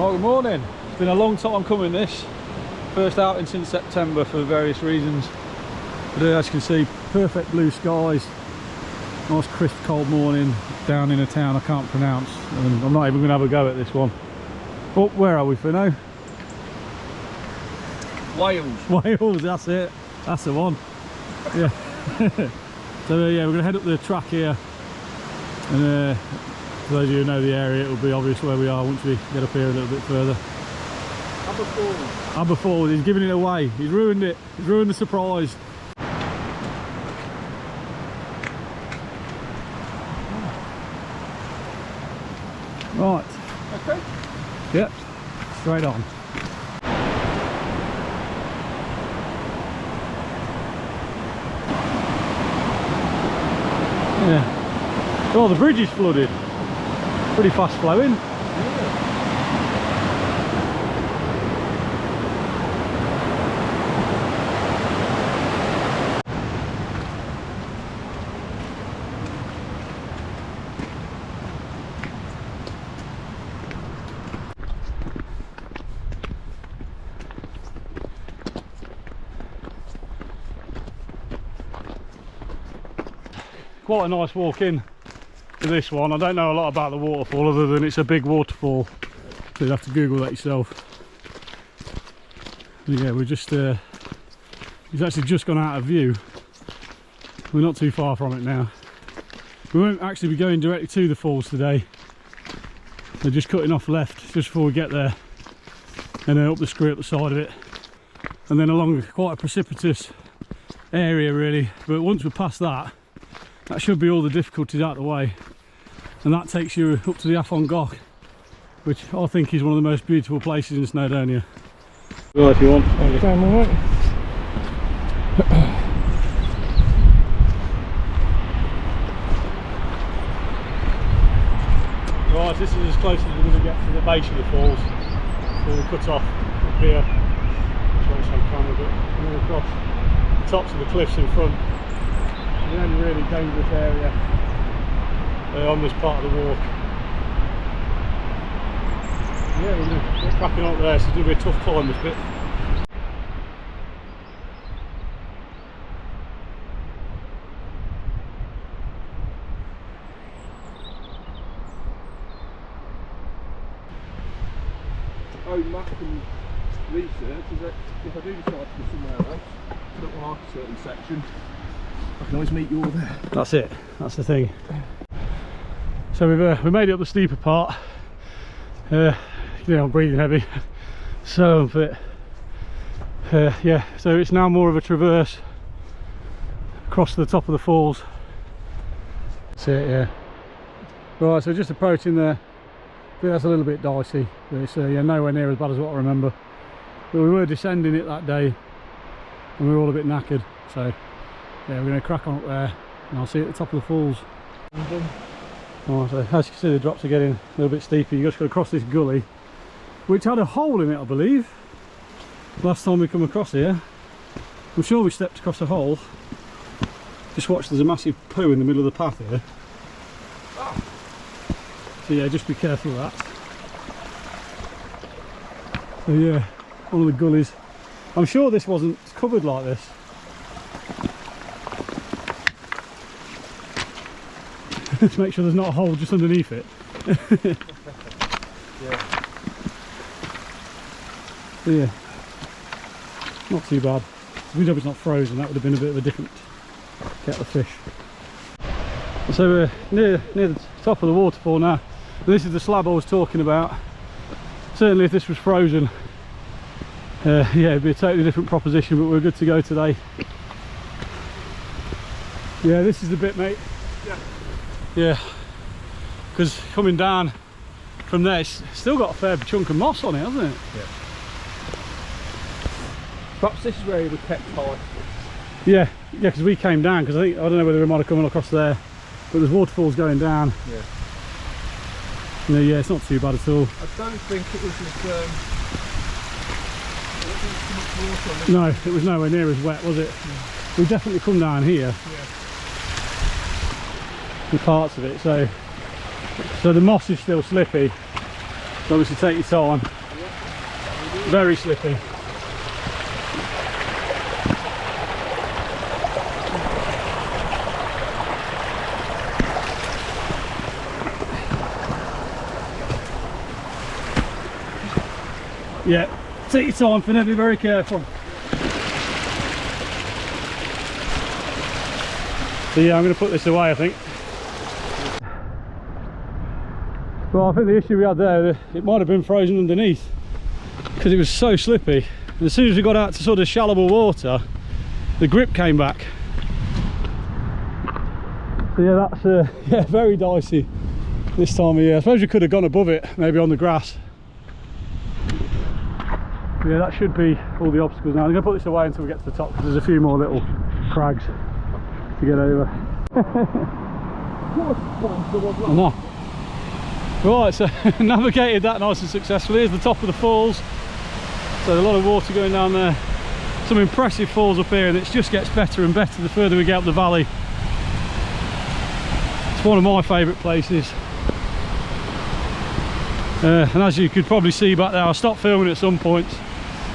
Well, good morning. It's been a long time coming this. First outing since September for various reasons. But as you can see, perfect blue skies. Nice crisp cold morning down in a town I can't pronounce. And I'm not even going to have a go at this one. Oh, where are we for now? Wales. Wales, that's it. That's the one. Yeah. So yeah, we're going to head up the track here. And for those of you who know the area, it'll be obvious where we are once we get up here a little bit further. Aberfoyle, he's giving it away. He's ruined it. He's ruined the surprise. Right. Okay. Yep. Straight on. Yeah. Oh, the bridge is flooded. Pretty fast flowing. Quite a nice walk in to this one. I don't know a lot about the waterfall other than it's a big waterfall, so you'd have to Google that yourself. But yeah, we're just it's actually just gone out of view. We're not too far from it now. We won't actually be going directly to the falls today. They're just cutting off left just before we get there, and then up the scree up the side of it, and then along quite a precipitous area really. But once we're past that, that should be all the difficulties out of the way, and that takes you up to the Afon, which I think is one of the most beautiful places in Snowdonia. Right, if you want. Damn alright. Right, this is as close as we're going to get to the base of the falls before we cut off up here. Try to show camera, but and then across the tops of the cliffs in front. The only really dangerous area on this part of the walk. Yeah, we're going to get cracking up there, so it's going to be a tough climb this bit. Oh, Matt can research is that if I do decide to go somewhere else, I don't like a certain section, I can always meet you all there. That's it, that's the thing. So we made it up the steeper part. You know, I'm breathing heavy, so unfit. Yeah, so it's now more of a traverse across to the top of the falls. That's it, yeah. Right, so just approaching there. I think that's a little bit dicey, but it's yeah, nowhere near as bad as what I remember. But we were descending it that day, and we were all a bit knackered, so yeah, we're going to crack on up there, and I'll see you at the top of the falls. Oh, so as you can see, the drops are getting a little bit steeper. You just got to cross this gully, which had a hole in it, I believe. Last time we come across here, I'm sure we stepped across a hole. Just watch, there's a massive poo in the middle of the path here. So yeah, just be careful of that. So yeah, one of the gullies. I'm sure this wasn't covered like this. To make sure there's not a hole just underneath it. Yeah. So yeah, not too bad. We hope it's not frozen. That would have been a bit of a different kettle of fish. So we're near the top of the waterfall now. This is the slab I was talking about. Certainly if this was frozen, yeah, it'd be a totally different proposition, but we're good to go today. Yeah, this is the bit, mate. Yeah, because coming down from there, it's still got a fair chunk of moss on it, hasn't it? Yeah. Perhaps this is where he was kept high. Yeah, because we came down, because I don't know whether we might have come across there, but there's waterfalls going down. Yeah. Yeah, it's not too bad at all. I don't think it was as No, it was nowhere near as wet, was it? Yeah. We definitely come down here. Yeah. In parts of it, so the moss is still slippy, So obviously take your time. Very slippy. Yeah, take your time, Finn, be very careful. So yeah, I'm going to put this away, I think. Well, I think the issue we had there, it might have been frozen underneath because it was so slippy. And as soon as we got out to sort of shallower water, the grip came back. So yeah, that's yeah, very dicey this time of year. I suppose we could have gone above it, maybe on the grass. But yeah, that should be all the obstacles now. I'm going to put this away until we get to the top because there's a few more little crags to get over. No. Right, so navigated that nice and successfully. Here's the top of the falls. So a lot of water going down there. Some impressive falls up here, and it just gets better and better the further we get up the valley. It's one of my favourite places. And as you could probably see back there, I'll stop filming at some points,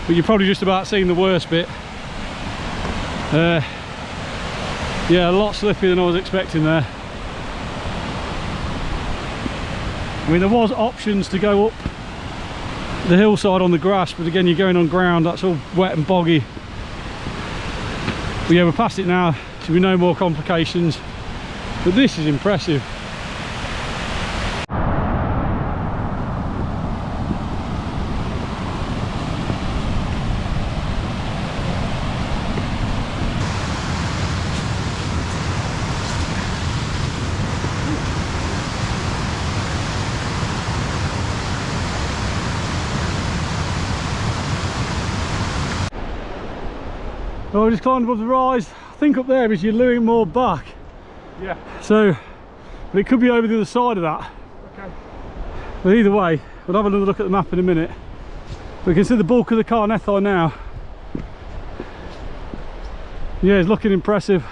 but you're probably just about seeing the worst bit. Yeah, a lot slippier than I was expecting there. I mean, there was options to go up the hillside on the grass, but again, you're going on ground that's all wet and boggy. But yeah, we're past it now, so we no more complications. But this is impressive. Well, we just climbed above the rise. I think up there is you're luring more back. Yeah. So, but it could be over the other side of that. Okay. But either way, we'll have another look at the map in a minute. We can see the bulk of the Carneddau now. Yeah, it's looking impressive.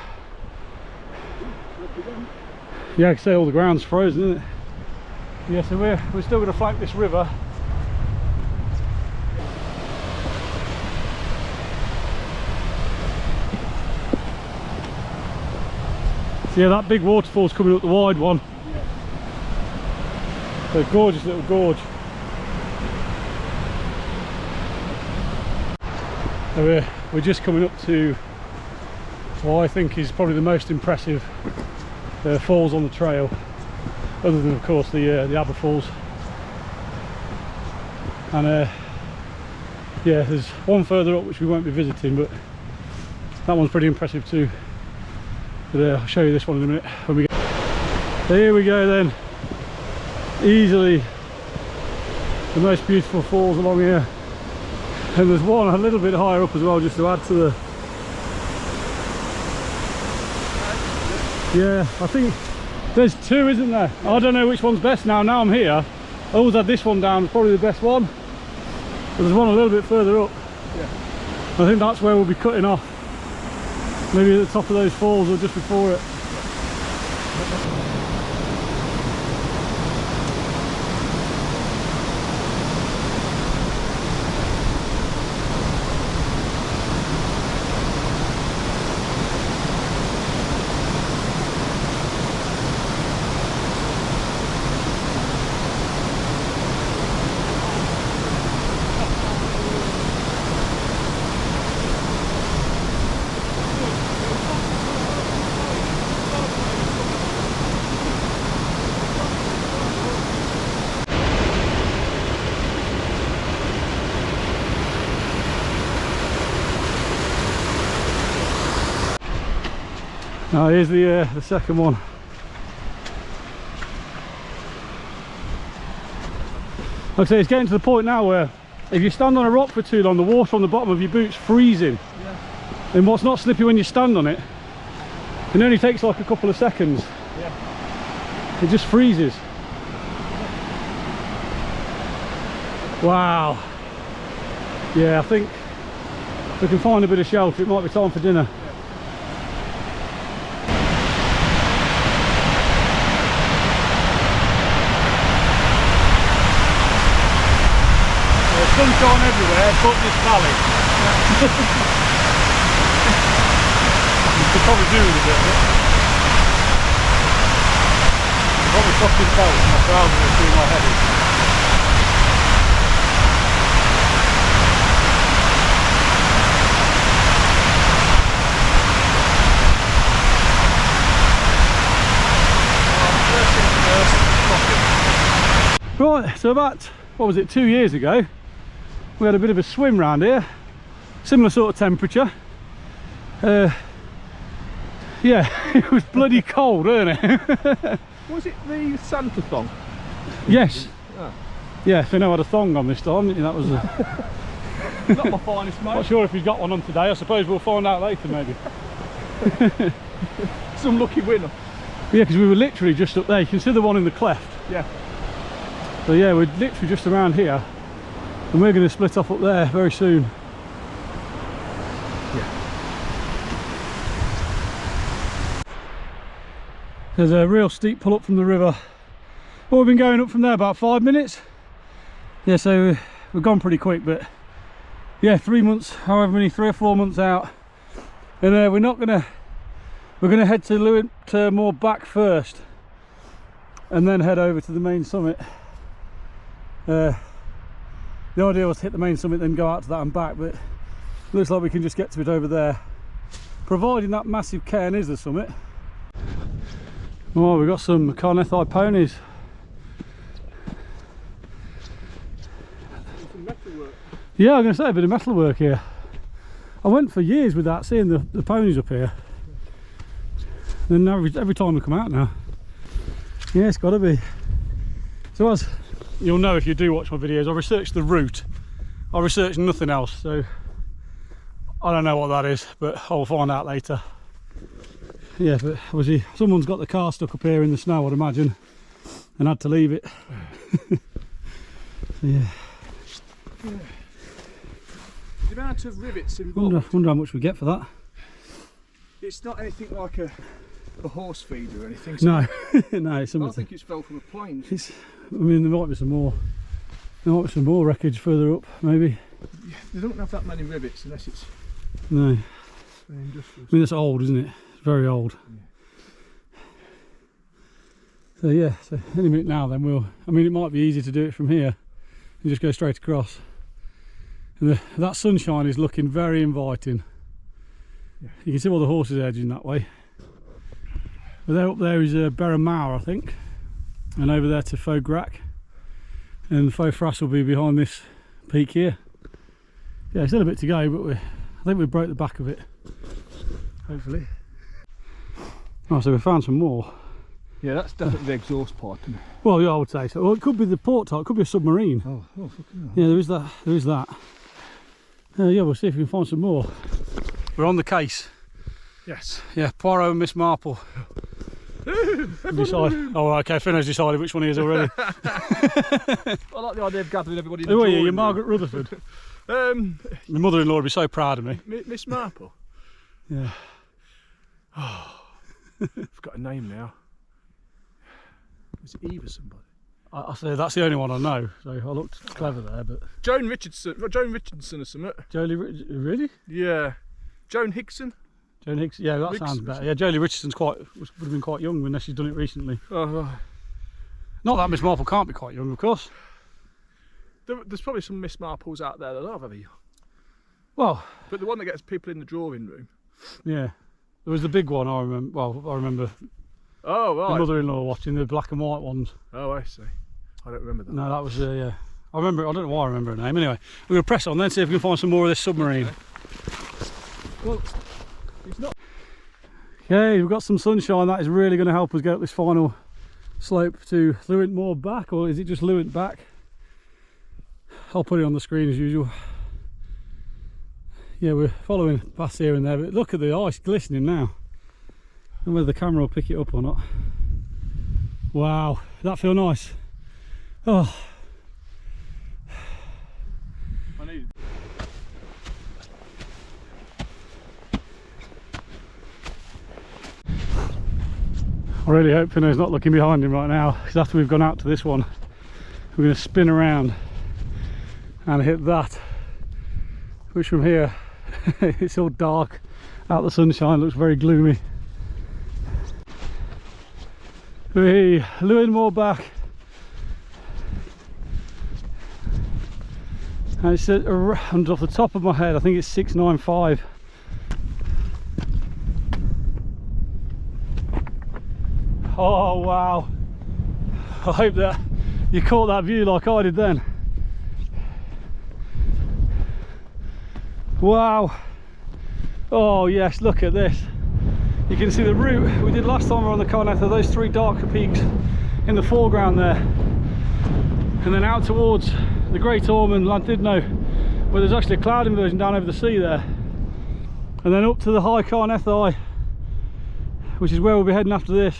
Yeah, I can say all the ground's frozen, isn't it? Yeah, so we're still going to flank this river. So yeah, that big waterfall's coming up the wide one. So a gorgeous little gorge. So we're just coming up to what I think is probably the most impressive falls on the trail, other than of course the Aber Falls. And yeah, there's one further up which we won't be visiting, but that one's pretty impressive too. But I'll show you this one in a minute when we get. So here we go then, easily the most beautiful falls along here, and there's one a little bit higher up as well, just to add to the. Yeah, I think there's two, isn't there? Yeah. I don't know which one's best now. Now I'm here, I always had this one down, probably the best one, but there's one a little bit further up. Yeah. I think that's where we'll be cutting off. Maybe at the top of those falls or just before it. Now here's the second one. Like I say, it's getting to the point now where if you stand on a rock for too long, the water on the bottom of your boot's freezing. Yeah. And what's not slippy when you stand on it, it only takes like a couple of seconds. Yeah. It just freezes. Wow. Yeah, I think if we can find a bit of shelter, it might be time for dinner. sunshine everywhere but this valley. You could probably do with a bit of it. I'm probably fucking felt my trousers are too my heavy. Right, so about, what was it, 2 years ago, we had a bit of a swim round here, similar sort of temperature. Yeah, it was bloody cold, wasn't it? Was it the Santa thong? Yes. Oh. Yeah, Finno had a thong on this time, didn't you? That was Not my finest, mate. not sure if he's got one on today. I suppose we'll find out later, maybe. Some lucky winner. Yeah, because we were literally just up there. You can see the one in the cleft. Yeah. So yeah, we're literally just around here, and we're going to split off up there very soon. Yeah. There's a real steep pull up from the river. Well, we've been going up from there about 5 minutes. Yeah, so we've gone pretty quick, but yeah, 3 months, however many, 3 or 4 months out, and we're gonna head to Lewit more back first, and then head over to the main summit. The idea was to hit the main summit, then go out to that and back, but it looks like we can just get to it over there, providing that massive cairn is the summit. Oh, we've got some Carneddau ponies. Some metalwork. Yeah, I'm going to say a bit of metalwork here. I went for years without seeing the ponies up here. Then every time we come out now. Yeah, it's got to be. So as you'll know if you do watch my videos, I researched the route. I researched nothing else, so I don't know what that is, but I'll find out later. Yeah, but obviously someone's got the car stuck up here in the snow, I'd imagine, and had to leave it. So, yeah. The amount of rivets Wonder involved. how much we get for that. It's not anything like a horse feed or anything. So No, no, it's I something. think it's fell from a plane. I mean, there might be some more. There might be some more wreckage further up, maybe. Yeah, they don't have that many rivets unless it's No, very industrial. I mean it's old, isn't it? It's very old. Yeah. So yeah, so any minute now then we'll. I mean, it might be easy to do it from here and just go straight across. And that sunshine is looking very inviting. Yeah. You can see all the horses edging that way. But there up there is Berramauer, I think, and over there to Fograc, and Fofras will be behind this peak here. Yeah, still a bit to go, but I think we broke the back of it. Hopefully. Oh, so we found some more. Yeah, that's definitely the exhaust pipe, isn't it? Well, yeah, I would say so. Well, it could be the port type, it could be a submarine. Oh, fucking hell. Yeah, there is that. There is that. Yeah, we'll see if we can find some more. We're on the case. Yes. Yeah, Poirot and Miss Marple. Decide. Oh, okay. Finno's decided which one he is already. I like the idea of gathering everybody in the Who are you? drawing You're room. Margaret Rutherford. My mother-in-law would be so proud of me. Miss Marple. Yeah. I've got a name now. Is it Eva somebody? I say that's the only one I know. So I looked clever there, but Joan Richardson or something. Jolie, really? Yeah. Joan Hickson. Joan Hicks. Yeah, that sounds Richardson. better. Yeah, Jolie Richardson's would have been quite young unless she's done it recently. Oh, Not that Miss Marple can't be quite young, of course. there's probably some Miss Marples out there that are very young. Well, But the one that gets people in the drawing room. yeah. There was the big one I remember. Well, I remember Oh, my right. mother-in-law watching the black and white ones. Oh, I see. I don't remember that. No, that was yeah. I remember. I don't know why I remember her name. Anyway, we're gonna press on then, see if we can find some more of this submarine. Well, it's not. Okay, we've got some sunshine. That is really going to help us get up this final slope to Lewit Moor back, or is it just Lewit back? I'll put it on the screen as usual. Yeah, we're following past here and there, but look at the ice glistening now. I don't know whether the camera will pick it up or not. Wow, does that feel nice? Oh. I need. I really hope Finno's not looking behind him right now, because after we've gone out to this one, we're going to spin around and I hit that, which from here it's all dark out, the sunshine looks very gloomy. We Lewin more back, and it's around, off the top of my head, I think it's 695. Oh wow, I hope that you caught that view like I did then. Wow. Oh yes, look at this. You can see the route we did last time we were on the Carneddau, those three darker peaks in the foreground there, and then out towards the Great Ormond, Llandudno, where there's actually a cloud inversion down over the sea there, and then up to the high Carneddau, which is where we'll be heading after this.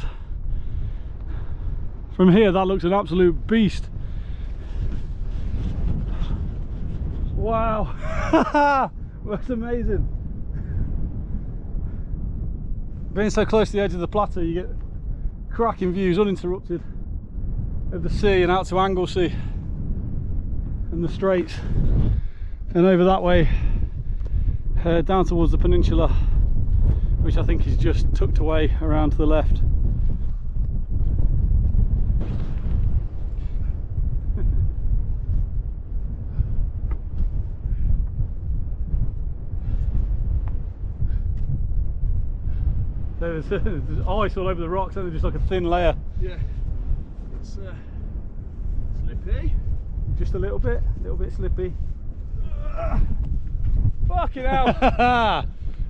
From here that looks an absolute beast. Wow. That's amazing. Being so close to the edge of the plateau, you get cracking views uninterrupted of the sea and out to Anglesey and the Straits, and over that way down towards the peninsula, which I think is just tucked away around to the left. There's ice all over the rocks, and just like a thin layer. Yeah, it's slippy. Just a little bit slippy. Fucking hell!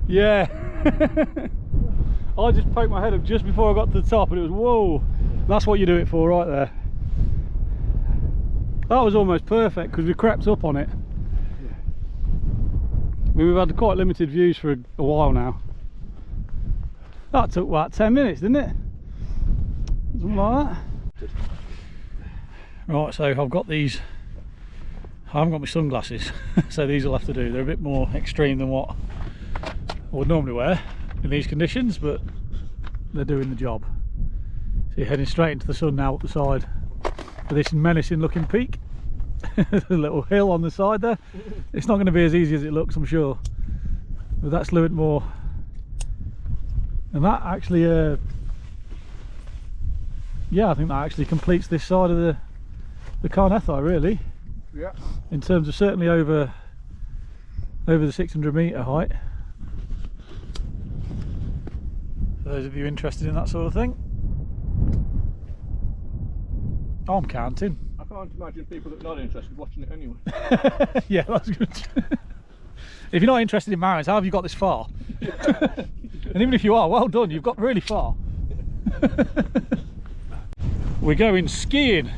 Yeah. I just poked my head up just before I got to the top, and it was whoa. That's what you do it for, right there. That was almost perfect because we crept up on it. Yeah. I mean, we've had quite limited views for a while now. That took what, 10 minutes, didn't it? Something like that. Right, so I've got these. I haven't got my sunglasses, so these will have to do. They're a bit more extreme than what I would normally wear in these conditions, but they're doing the job. So you're heading straight into the sun now up the side for this menacing looking peak. There's a little hill on the side there. It's not going to be as easy as it looks, I'm sure, but that's a little bit more. And that actually, yeah, I think that actually completes this side of the Carneddau, really. Yeah. In terms of certainly over the 600 metre height. For those of you interested in that sort of thing. Oh, I'm counting. I can't imagine people that are not interested watching it anyway. Yeah, that's good. If you're not interested in mountains, how have you got this far? And even if you are, well done, you've got really far. We're going skiing.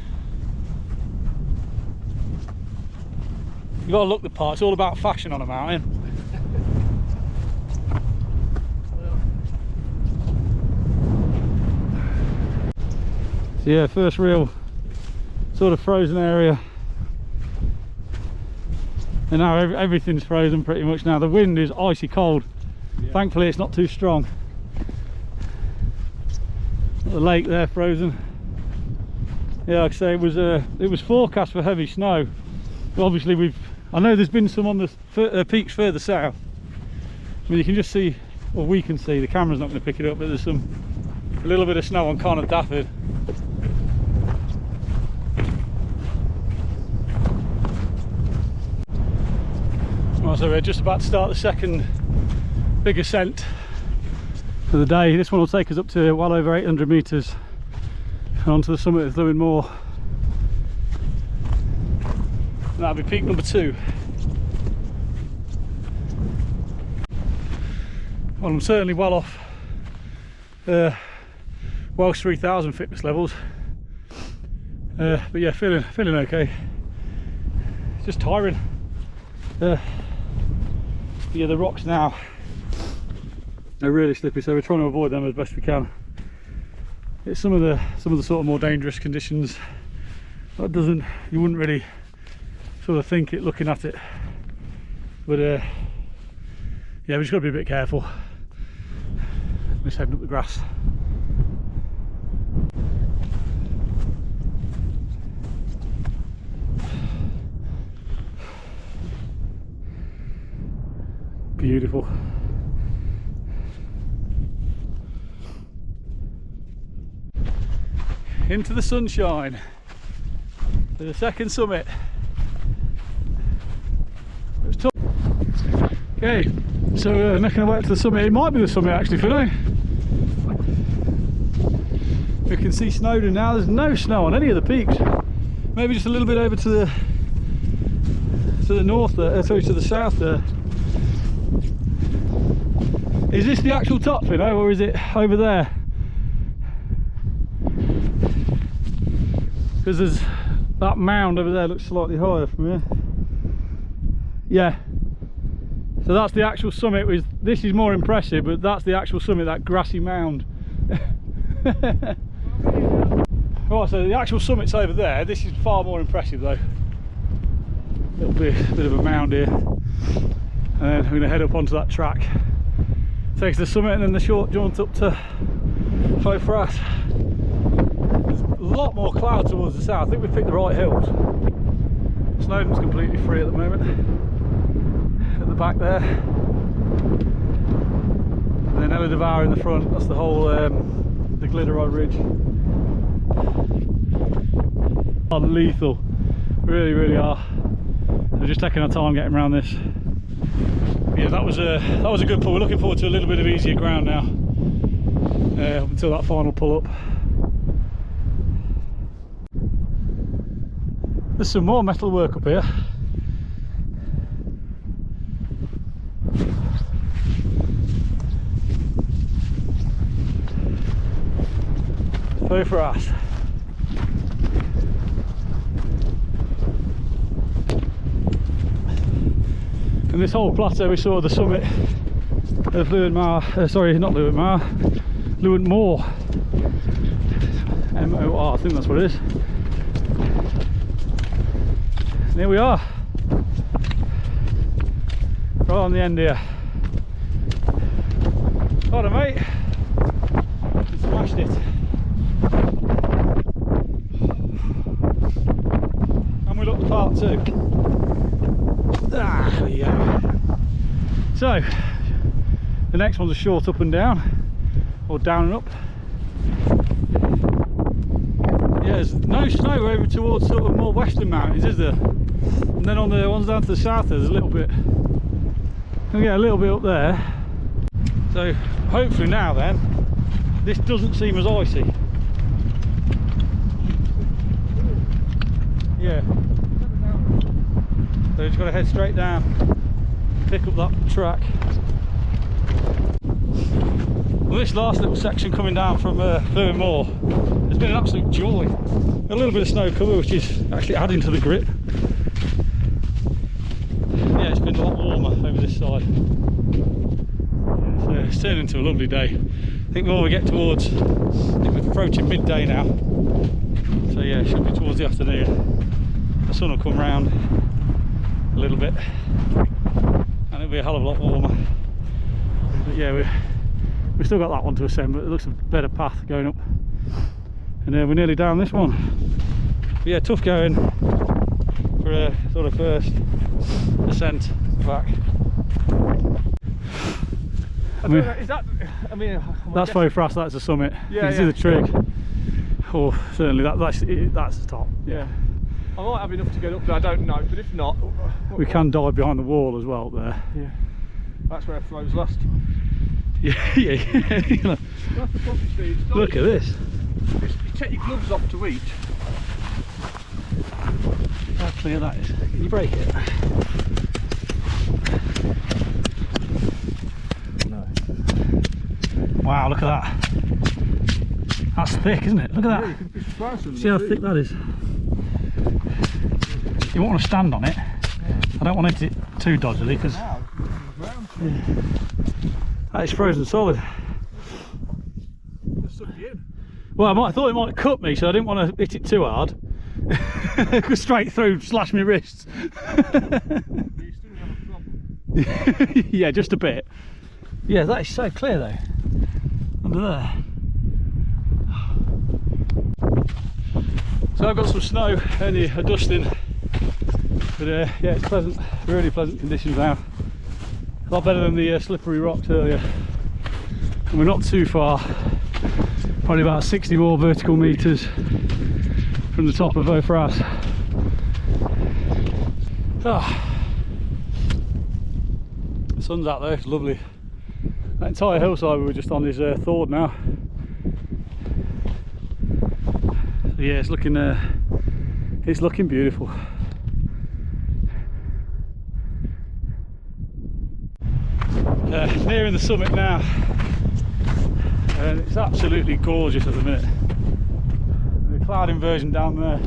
You've got to look the part, it's all about fashion on a mountain. So yeah, first real sort of frozen area. And now everything's frozen pretty much now. The wind is icy cold. Yeah. Thankfully it's not too strong. The lake there frozen. Yeah, like I say, it was forecast for heavy snow. But obviously I know there's been some on the peaks further south. I mean, you can just see, or we can see, the camera's not going to pick it up, but there's a little bit of snow on Carneddau. So we're just about to start the second big ascent for the day. This one will take us up to well over 800 metres and onto the summit of Lewin Moor. And that'll be peak number 2. Well, I'm certainly well off Welsh 3000 fitness levels, but yeah, feeling okay. It's just tiring. Yeah, the rocks now are really slippy, so we're trying to avoid them as best we can. It's some of the sort of more dangerous conditions that you wouldn't really sort of think it looking at it, but yeah, we just got to be a bit careful. I'm just heading up the grass. beautiful. Into the sunshine to the second summit. It was tough. Okay, so making our way up to the summit. It might be the summit actually, for now. We can see Snowdon now. There's no snow on any of the peaks. Maybe just a little bit over to the north there, sorry, to the south there. Is this the actual top, you know, or is it over there? Because there's that mound over there looks slightly higher from here. Yeah. So that's the actual summit. This is more impressive, but that's the actual summit, that grassy mound. Right, so the actual summit's over there. This is far more impressive though. Little bit of a mound here. And then we're going to head up onto that track. Takes the summit and then the short jaunt up to Faux. There's a lot more cloud towards the south. I think we've picked the right hills. Snowdon's completely free at the moment. At the back there. And then Ella Devour in the front. That's the whole the Glitteride Ridge. Are lethal, really are. We're just taking our time getting around this. Yeah, that was a good pull. We're looking forward to a little bit of easier ground now, up until that final pull up. There's some more metal work up here. Faux for us. And this whole plateau we saw at the summit of sorry, not Lewent Moor. M-O-R, I think that's what it is. And here we are. Right on the end here. Got it, mate. We smashed it. And we look the part too. Ah, there you go. So, the next one's a short up and down, or down and up. Yeah, there's no snow over towards sort of more western mountains, is there? And then on the ones down to the south, there's a little bit. We'll get a little bit up there. So, hopefully now then, this doesn't seem as icy. Yeah. So we've just got to head straight down, pick up that track. Well, this last little section coming down from Lewent Moor has been an absolute joy. A little bit of snow cover, which is actually adding to the grip. Yeah, it's been a lot warmer over this side. So it's turned into a lovely day. I think when we get towards, I think we're approaching midday now. So yeah, it should be towards the afternoon. The sun will come round a little bit and it'll be a hell of a lot warmer. But yeah, we've still got that one to ascend, but it looks a better path going up. And we're nearly down this one. But yeah, tough going for a sort of first ascent back. That's Faux Fras, that's the summit. Yeah, you can see the trig. Oh, certainly that's the top. Yeah. I might have enough to get up there, I don't know, but if not... We can dive behind the wall as well up there. Yeah. That's where it flows last. Yeah. That's the problem, Steve. Look at this. You take your gloves off to eat. How clear that is. Can you break it? No. Wow, look at that. That's thick, isn't it? Look at that. Yeah, you can fish twice. See how thick that is? You won't want to stand on it. I don't want it too dodgily because that is frozen solid. Well, I thought it might cut me, so I didn't want to hit it too hard. Go straight through, slash my wrists. Yeah, just a bit. Yeah, that is so clear though. Under there. So I've got some snow, only a dusting. But yeah, it's pleasant, really pleasant conditions now. A lot better than the slippery rocks earlier. And we're not too far, probably about 60 more vertical metres from the top of O'Fras. The sun's out there, it's lovely. That entire hillside we were just on is thawed now. So yeah, it's looking beautiful. Nearing the summit now, and it's absolutely gorgeous at the minute. The cloud inversion down there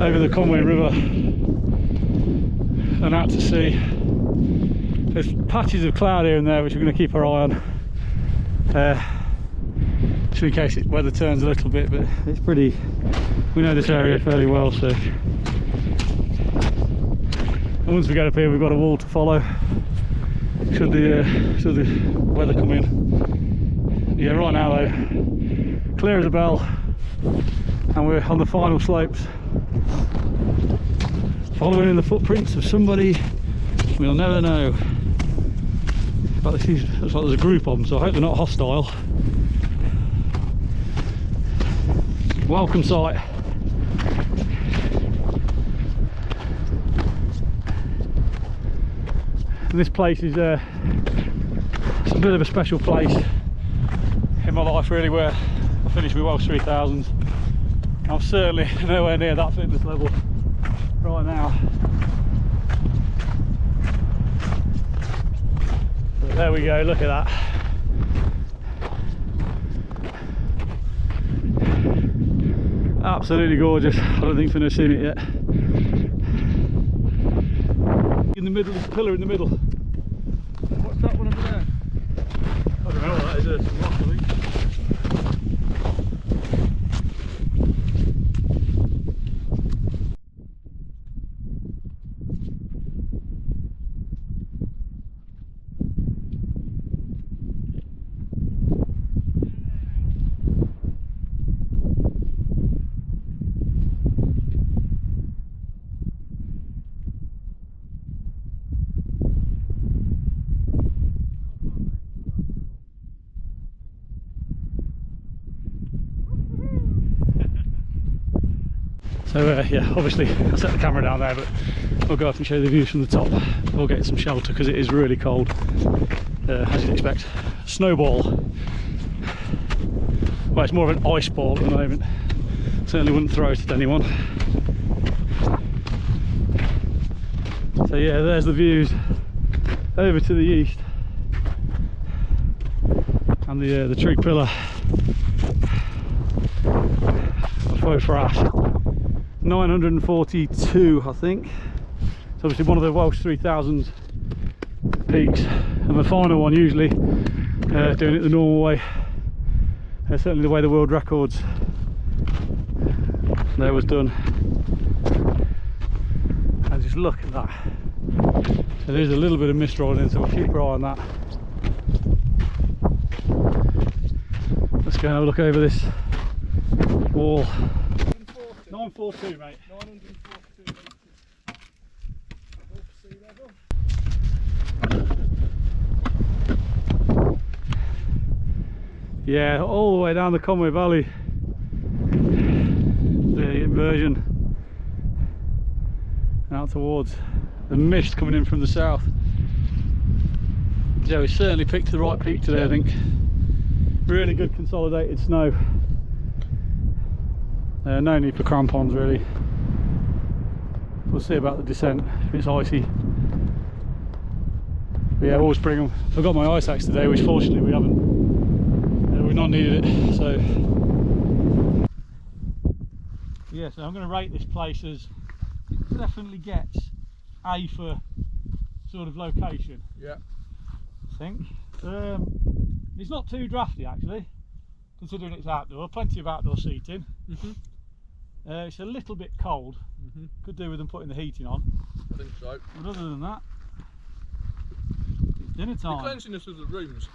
over the Conway River and out to sea. There's patches of cloud here and there which we're going to keep our eye on, just in case weather turns a little bit, but it's pretty, we know this area fairly well, so. And once we get up here we've got a wall to follow should the weather come in. Yeah, right now though, clear as a bell, and we're on the final slopes, following in the footprints of somebody we'll never know. But looks like there's a group of them, so I hope they're not hostile. Welcome sight. And this place is it's a bit of a special place in my life really, where I finished my Welsh 3000s. I'm certainly nowhere near that fitness level right now. But there we go, look at that. Absolutely gorgeous. I don't think Finn has seen it yet. In the middle, there's a pillar in the middle. What's that one over there? I don't know what that is, there's some rock, I think. So yeah, obviously I'll set the camera down there, but we'll go up and show you the views from the top. We'll get some shelter because it is really cold, as you'd expect. Snowball. Well, it's more of an ice ball at the moment. Certainly wouldn't throw it at anyone. So yeah, there's the views over to the east, and the trig pillar of O'Fras. 942, I think. It's obviously one of the Welsh 3000 peaks, and the final one usually doing it the normal way, certainly the way the world records there was done. And just look at that. So there's a little bit of mist rolling in, so we'll keep our eye on that. Let's go and have a look over this wall. 942, mate. 942 metres above sea level. Yeah, all the way down the Conway Valley, the inversion, and out towards the mist coming in from the south. Yeah, we certainly picked the right peak today, I think. Really good consolidated snow. No need for crampons really. We'll see about the descent if it's icy. But yeah, always bring them. I got my ice axe today, which fortunately we haven't. We've not needed it. So yeah, so I'm going to rate this place as definitely gets A for sort of location. Yeah. I think it's not too drafty actually, considering it's outdoor. Plenty of outdoor seating. It's a little bit cold. Could do with them putting the heating on. I think so. But other than that, it's dinner time. The cleanliness of the rooms.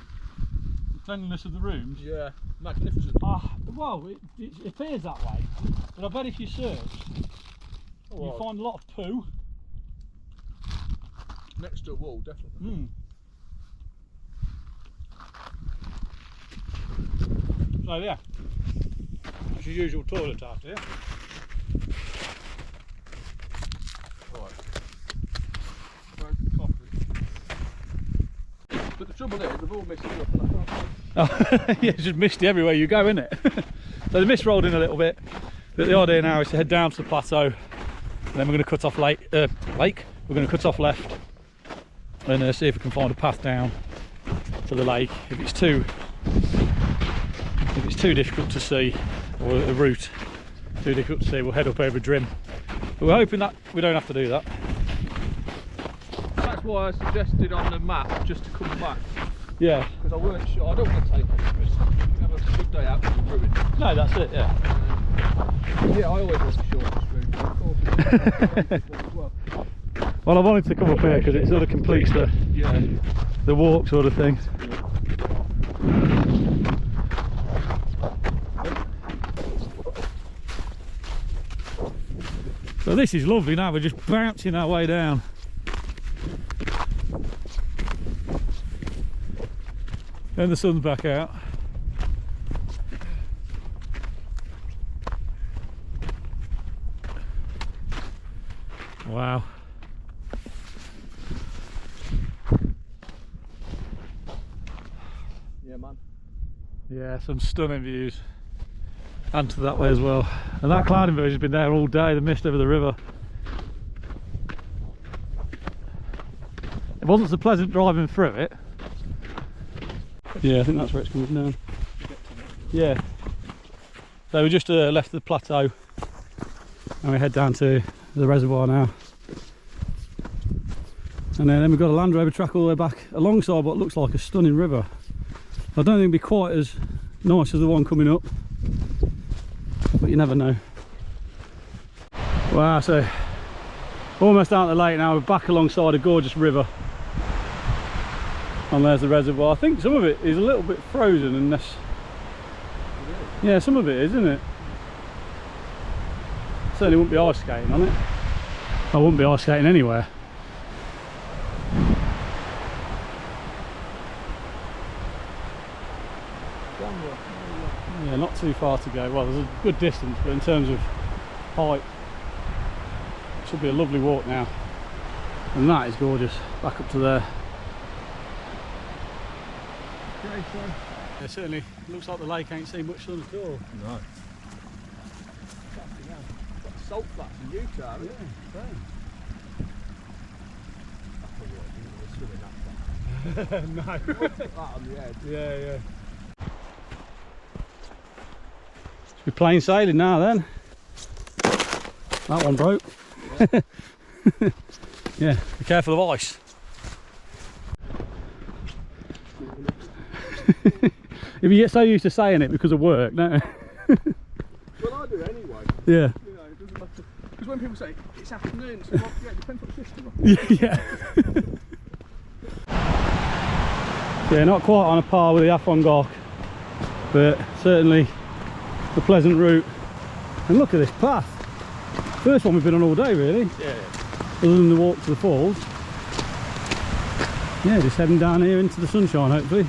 The cleanliness of the rooms? Yeah, magnificent. Well, it appears that way. But I bet if you search, you find a lot of poo. Next to a wall, definitely. So yeah, that's your usual toilet after here. Right. But the trouble is, they've all missed it up and I can't find. Oh, yeah, it's just misty everywhere you go, isn't it? So the mist rolled in a little bit, but the idea now is to head down to the plateau, and then we're going to cut off lake. We're going to cut off left and see if we can find a path down to the lake. If it's too difficult to see, or a route too difficult to see, we'll head up over Drim. But we're hoping that we don't have to do that. That's why I suggested on the map just to come back. Yeah. Because I weren't sure. I don't want to take any risk. Have a good day out and ruin it. No, that's it. Yeah. Yeah, I always want the shortest route. But of course, as well. Well, I wanted to come up here because it sort of completes the walk sort of thing. So this is lovely now, we're just bouncing our way down. And the sun's back out. Wow. Yeah, man. Yeah, some stunning views. And to that way as well. And that cloud inversion's been there all day, the mist over the river. It wasn't so pleasant driving through it. Yeah, I think that's where it's coming down. Yeah. So we just left the plateau and we head down to the reservoir now. And then we've got a Land Rover track all the way back alongside what looks like a stunning river. I don't think it'll be quite as nice as the one coming up, but you never know. Wow, so almost out of the lake now, we're back alongside a gorgeous river. And there's the reservoir. I think some of it is a little bit frozen unless... Yeah, some of it is, isn't it? Certainly wouldn't be ice skating on it. I wouldn't be ice skating anywhere. Yeah, not too far to go. Well, there's a good distance, but in terms of height, it should be a lovely walk now. And that is gorgeous, back up to there. Okay, so. Yeah, certainly looks like the lake ain't seen much sun at all. No. Salt flats in Utah, isn't it? Yeah, Same. no. That on the edge. Yeah, yeah. We're plain sailing now then. That one broke. Yeah, yeah, be careful of ice. If you get so used to saying it because of work, don't you? Well, I do anyway. Yeah. You know, it doesn't matter. Because when people say it's afternoon, it's like, yeah, it depends what shift you're on. Yeah. Yeah, not quite on a par with the Afongok, but certainly a pleasant route. And look at this path. First one we've been on all day, really. Yeah. Other than the walk to the falls. Yeah, just heading down here into the sunshine, hopefully.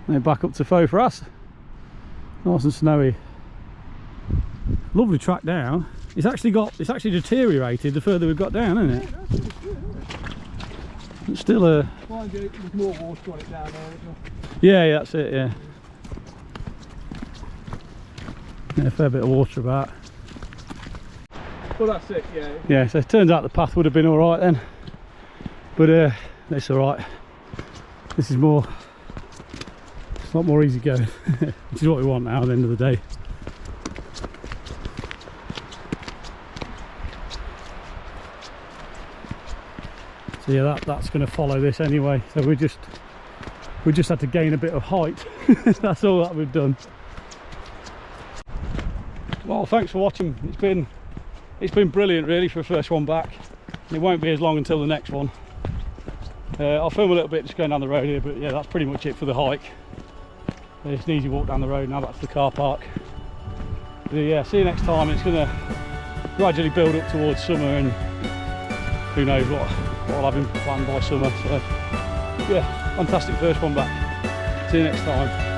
They're back up to Faux for us. Nice and snowy. Lovely track down. It's actually deteriorated the further we've got down, isn't it? Yeah, that's good, isn't it? It's still a... Mind you, there's more water on it down there, isn't Yeah, that's it, yeah. Yeah, a fair bit of water about. Well, that's it, yeah. Yeah, so it turns out the path would have been alright then. But it's alright. This is more... It's a lot more easy going, which is what we want now at the end of the day. So yeah, that's going to follow this anyway. So we just had to gain a bit of height. That's all that we've done. Well, thanks for watching. It's been brilliant really for the first one back. It won't be as long until the next one. I'll film a little bit just going down the road here, but yeah, that's pretty much it for the hike. It's an easy walk down the road now back to the car park. But yeah, see you next time. It's going to gradually build up towards summer, and who knows what I'll have in planned by summer. So yeah, fantastic first one back. See you next time.